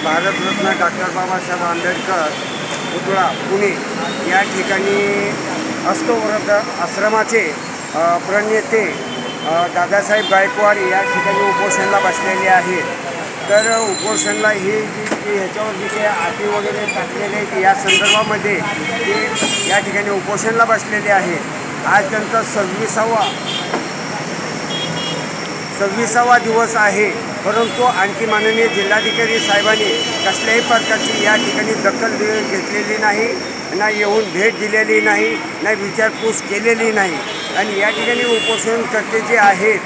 Bharat Ratna doctor Babasaheb Ambedkar पुतळा पुणे या ठिकाणी अष्टवृद्ध आश्रमाचे प्रणेते दादासाहेब गायकवाड या ठिकाणी उपोषणाला बसलेले आहेत. तर उपोषणाला हे ह्याच्यावर जे काही अटी वगैरे टाकलेले आहेत या संदर्भामध्ये ते या ठिकाणी उपोषणाला बसलेले आहेत. आज त्यांचा 26वा दिवस आहे, परंतु आणखी माननीय जिल्हाधिकारी साहेबांनी कसल्याही प्रकारची या ठिकाणी दखल घेतलेली नाही, ना येऊन भेट दिलेली नाही, ना विचारपूस केलेली नाही. आणि या ठिकाणी उपोषणकर्ते जे आहेत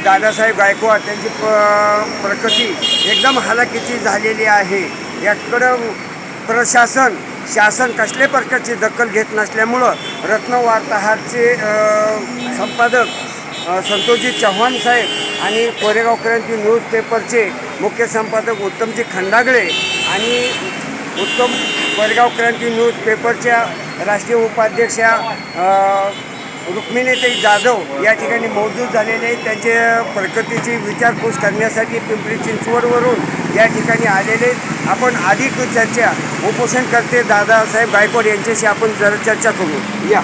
दादासाहेब गायकवाड त्यांची प्रकृती एकदम हलाखीची झालेली आहे. याकडं शासन कसल्याही प्रकारची दखल घेत नसल्यामुळं रत्न वार्ताहरचे संपादक संतोषजी चव्हाण साहेब आणि कोरेगाव क्रांती न्यूजपेपरचे मुख्य संपादक उत्तमजी खंडागळे आणि कोरेगाव क्रांती न्यूजपेपरच्या राष्ट्रीय उपाध्यक्षा रुक्मिणीताई जाधव या ठिकाणी मौजूद झालेले आहेत. त्यांच्या प्रकृतीची विचारपूस करण्यासाठी पिंपरी चिंचवडवरून या ठिकाणी आलेले आहेत. आपण अधिक चर्चा उपोषणकर्ते दादासाहेब गायकवाड यांच्याशी आपण जरा चर्चा करू या.